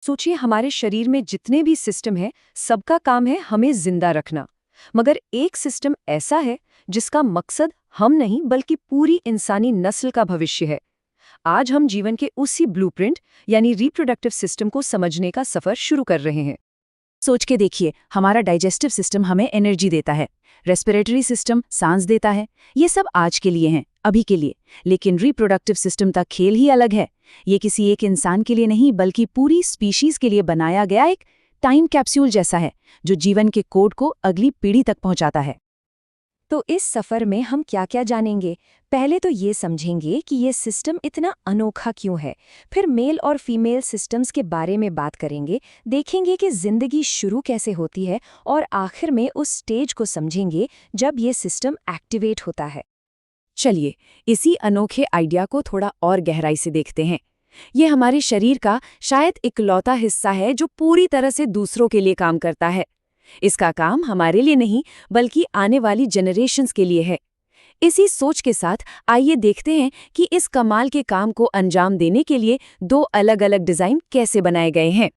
सोचिए हमारे शरीर में जितने भी सिस्टम हैं, सबका काम है हमें जिंदा रखना। मगर एक सिस्टम ऐसा है जिसका मकसद हम नहीं बल्कि पूरी इंसानी नस्ल का भविष्य है। आज हम जीवन के उसी ब्लूप्रिंट यानी रिप्रोडक्टिव सिस्टम को समझने का सफर शुरू कर रहे हैं। सोच के देखिए, हमारा डाइजेस्टिव सिस्टम हमें एनर्जी देता है, रेस्पिरेटरी सिस्टम सांस देता है। ये सब आज के लिए हैं, अभी के लिए। लेकिन रिप्रोडक्टिव सिस्टम का खेल ही अलग है। ये किसी एक इंसान के लिए नहीं बल्कि पूरी स्पीशीज के लिए बनाया गया एक टाइम कैप्सूल जैसा है, जो जीवन के कोड को अगली पीढ़ी तक पहुंचाता है। तो इस सफर में हम क्या क्या जानेंगे? पहले तो ये समझेंगे कि ये सिस्टम इतना अनोखा क्यों है। फिर मेल और फीमेल सिस्टम्स के बारे में बात करेंगे, देखेंगे कि जिंदगी शुरू कैसे होती है और आखिर में उस स्टेज को समझेंगे जब ये सिस्टम एक्टिवेट होता है। चलिए, इसी अनोखे आइडिया को थोड़ा और गहराई से देखते हैं। ये हमारे शरीर का शायद इकलौता हिस्सा है जो पूरी तरह से दूसरों के लिए काम करता है। इसका काम हमारे लिए नहीं बल्कि आने वाली जनरेशन्स के लिए है। इसी सोच के साथ आइए देखते हैं कि इस कमाल के काम को अंजाम देने के लिए दो अलग-अलग डिजाइन कैसे बनाए गए हैं।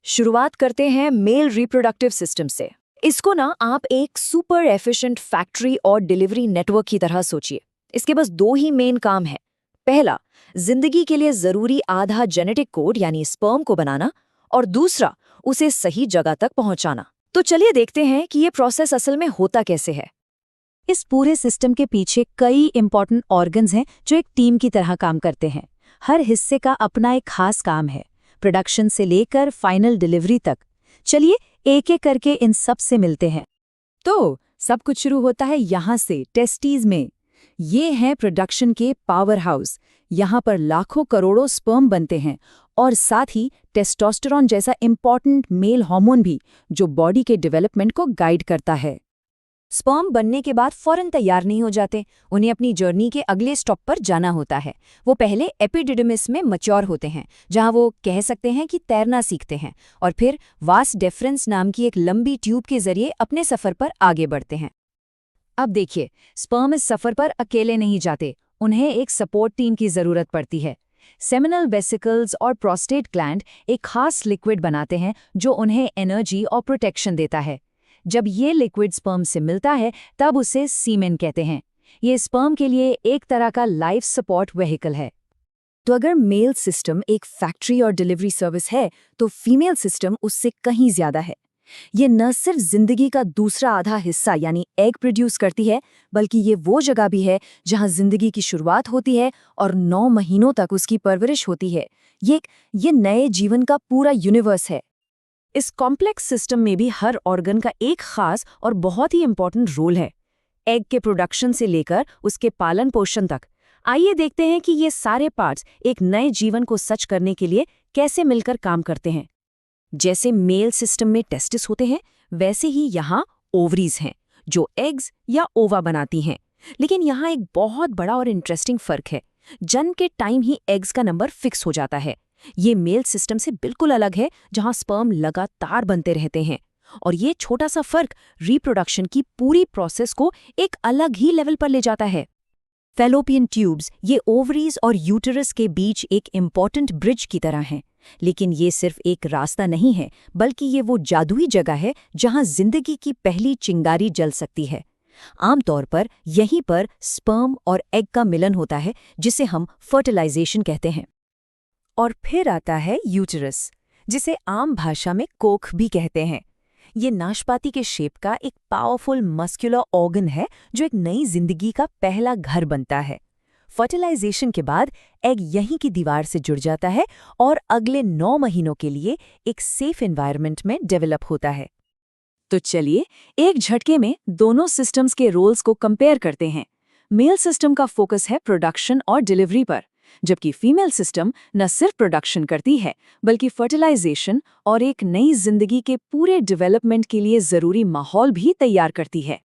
शुरुआत करते हैं मेल रिप्रोडक्टिव सिस्टम से। इसको ना आप एक सुपर एफिशिएंट फैक्ट्री और डिलीवरी नेटवर्क की तरह सोचिए। इसके बस दो ही मेन काम है। पहला, जिंदगी के लिए जरूरी आधा जेनेटिक कोड यानी स्पर्म को बनाना, और दूसरा, उसे सही जगह तक पहुंचाना। तो चलिए देखते हैं कि ये प्रोसेस असल में होता कैसे है। इस पूरे सिस्टम के पीछे कई इंपॉर्टेंट ऑर्गन्स हैं जो एक टीम की तरह काम करते हैं। हर हिस्से का अपना एक खास काम है, प्रोडक्शन से लेकर फाइनल डिलीवरी तक। चलिए एक एक करके इन सब से मिलते हैं। तो सब कुछ शुरू होता है यहाँ से, टेस्टीज में। ये हैं प्रोडक्शन के पावर हाउस। यहाँ पर लाखों करोड़ों स्पर्म बनते हैं, और साथ ही टेस्टोस्टेरोन जैसा इंपॉर्टेंट मेल हार्मोन भी, जो बॉडी के डेवलपमेंट को गाइड करता है। स्पर्म बनने के बाद फौरन तैयार नहीं हो जाते, उन्हें अपनी जर्नी के अगले स्टॉप पर जाना होता है। वो पहले एपिडिडमिस में मैच्योर होते हैं, जहां वो कह सकते हैं कि तैरना सीखते हैं, और फिर वास डेफरेंस नाम की एक लंबी ट्यूब के जरिए अपने सफर पर आगे बढ़ते हैं। अब देखिए, स्पर्म इस सफर पर अकेले नहीं जाते, उन्हें एक सपोर्ट टीम की जरूरत पड़ती है। सेमिनल वेसिकल्स और प्रोस्टेट ग्लैंड एक खास लिक्विड बनाते हैं जो उन्हें एनर्जी और प्रोटेक्शन देता है। जब ये लिक्विड स्पर्म से मिलता है तब उसे सीमेन कहते हैं। ये स्पर्म के लिए एक तरह का लाइफ सपोर्ट व्हीकल है। तो अगर मेल सिस्टम एक फैक्ट्री और डिलीवरी सर्विस है, तो फीमेल सिस्टम उससे कहीं ज्यादा है। ये न सिर्फ जिंदगी का दूसरा आधा हिस्सा यानी एग प्रोड्यूस करती है, बल्कि ये वो जगह भी है जहां जिंदगी की शुरुआत होती है और 9 महीनों तक उसकी परवरिश होती है। ये नए जीवन का पूरा यूनिवर्स है। इस कॉम्प्लेक्स सिस्टम में भी हर ऑर्गन का एक खास और बहुत ही इंपॉर्टेंट रोल है, एग के प्रोडक्शन से लेकर उसके पालन पोषण तक। आइए देखते हैं कि ये सारे पार्ट्स एक नए जीवन को सच करने के लिए कैसे मिलकर काम करते हैं। जैसे मेल सिस्टम में टेस्टिस होते हैं, वैसे ही यहाँ ओवरीज हैं जो एग्स या ओवा बनाती हैं। लेकिन यहाँ एक बहुत बड़ा और इंटरेस्टिंग फर्क है। जन्म के टाइम ही एग्स का नंबर फिक्स हो जाता है। ये मेल सिस्टम से बिल्कुल अलग है, जहाँ स्पर्म लगातार बनते रहते हैं। और ये छोटा सा फर्क रिप्रोडक्शन की पूरी प्रोसेस को एक अलग ही लेवल पर ले जाता है। फैलोपियन ट्यूब्स ये ओवरीज और यूटरस के बीच एक इम्पॉर्टेंट ब्रिज की तरह हैं। लेकिन ये सिर्फ एक रास्ता नहीं है, बल्कि ये वो जादुई जगह है जहां जिंदगी की पहली चिंगारी जल सकती है। आमतौर पर यहीं पर स्पर्म और एग का मिलन होता है, जिसे हम फर्टिलाइजेशन कहते हैं। और फिर आता है यूटरस, जिसे आम भाषा में कोख भी कहते हैं। ये नाशपाती के शेप का एक पावरफुल मस्कुलर ऑर्गन है जो एक नई जिंदगी का पहला घर बनता है। फर्टिलाइजेशन के बाद एग यहीं की दीवार से जुड़ जाता है और अगले 9 महीनों के लिए एक सेफ एनवायरनमेंट में डेवलप होता है। तो चलिए एक झटके में दोनों सिस्टम्स के रोल्स को कंपेयर करते हैं। मेल सिस्टम का फोकस है प्रोडक्शन और डिलीवरी पर, जबकि फीमेल सिस्टम न सिर्फ प्रोडक्शन करती है बल्कि फर्टिलाइजेशन और एक नई जिंदगी के पूरे डेवलपमेंट के लिए जरूरी माहौल भी तैयार करती है।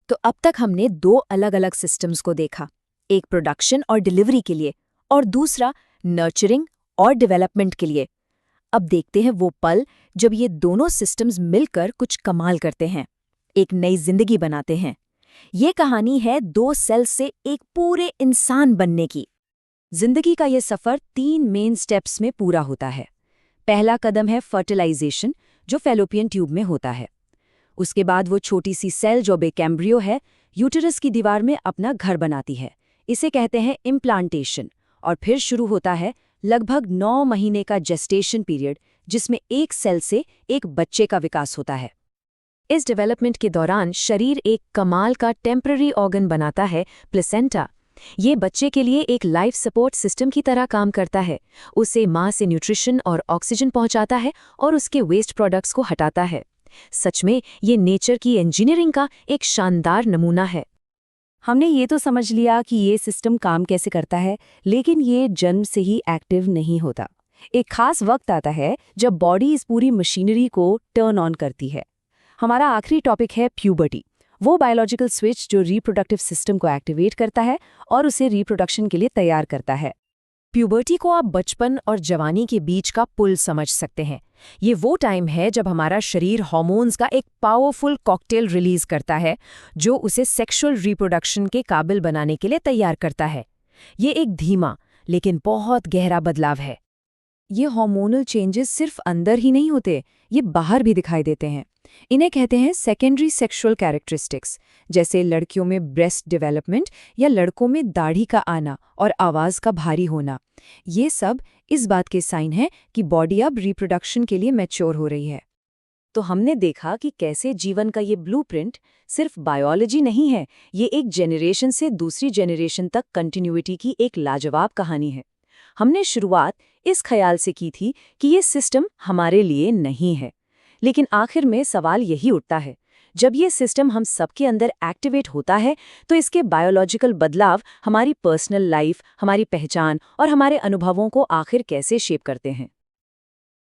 तो अब तक हमने दो अलग-अलग सिस्टम्स को देखा, एक प्रोडक्शन और डिलीवरी के लिए और दूसरा नर्चरिंग और डेवलपमेंट के लिए। अब देखते हैं वो पल जब ये दोनों सिस्टम्स मिलकर कुछ कमाल करते हैं, एक नई जिंदगी बनाते हैं। ये कहानी है 2 सेल से एक पूरे इंसान बनने की। जिंदगी का ये सफर 3 मेन स्टेप्स में पूरा होता है। पहला कदम है फर्टिलाइजेशन, जो फैलोपियन ट्यूब में होता है। उसके बाद वो छोटी सी सेल जो एक एम्ब्रियो है, यूटेरस की दीवार में अपना घर बनाती है। इसे कहते हैं इम्प्लांटेशन। और फिर शुरू होता है लगभग 9 महीने का जेस्टेशन पीरियड, जिसमें एक सेल से एक बच्चे का विकास होता है। इस डेवलपमेंट के दौरान शरीर एक कमाल का टेम्पररी ऑर्गन बनाता है, प्लेसेंटा। ये बच्चे के लिए एक लाइफ सपोर्ट सिस्टम की तरह काम करता है। उसे माँ से न्यूट्रिशन और ऑक्सीजन पहुंचाता है और उसके वेस्ट प्रोडक्ट्स को हटाता है। सच में ये नेचर की इंजीनियरिंग का एक शानदार नमूना है। हमने ये तो समझ लिया कि ये सिस्टम काम कैसे करता है, लेकिन ये जन्म से ही एक्टिव नहीं होता। एक खास वक्त आता है जब बॉडी इस पूरी मशीनरी को टर्न ऑन करती है। हमारा आखिरी टॉपिक है प्यूबर्टी, वो बायोलॉजिकल स्विच जो रिप्रोडक्टिव सिस्टम को एक्टिवेट करता है और उसे रिप्रोडक्शन के लिए तैयार करता है। प्यूबर्टी को आप बचपन और जवानी के बीच का पुल समझ सकते हैं। ये वो टाइम है जब हमारा शरीर हार्मोन्स का एक पावरफुल कॉकटेल रिलीज करता है, जो उसे सेक्सुअल रिप्रोडक्शन के काबिल बनाने के लिए तैयार करता है। ये एक धीमा लेकिन बहुत गहरा बदलाव है। ये हार्मोनल चेंजेस सिर्फ अंदर ही नहीं होते, ये बाहर भी दिखाई देते हैं। इन्हें कहते हैं सेकेंडरी सेक्सुअल कैरेक्टरिस्टिक्स, जैसे लड़कियों में ब्रेस्ट डेवलपमेंट या लड़कों में दाढ़ी का आना और आवाज़ का भारी होना। ये सब इस बात के साइन है कि बॉडी अब रिप्रोडक्शन के लिए मैच्योर हो रही है। तो हमने देखा कि कैसे जीवन का ये ब्लूप्रिंट सिर्फ बायोलॉजी नहीं है, ये एक जेनरेशन से दूसरी जेनरेशन तक कंटिन्यूटी की एक लाजवाब कहानी है। हमने शुरुआत इस ख्याल से की थी कि ये सिस्टम हमारे लिए नहीं है, लेकिन आखिर में सवाल यही उठता है, जब ये सिस्टम हम सबके अंदर एक्टिवेट होता है तो इसके बायोलॉजिकल बदलाव हमारी पर्सनल लाइफ, हमारी पहचान और हमारे अनुभवों को आखिर कैसे शेप करते हैं।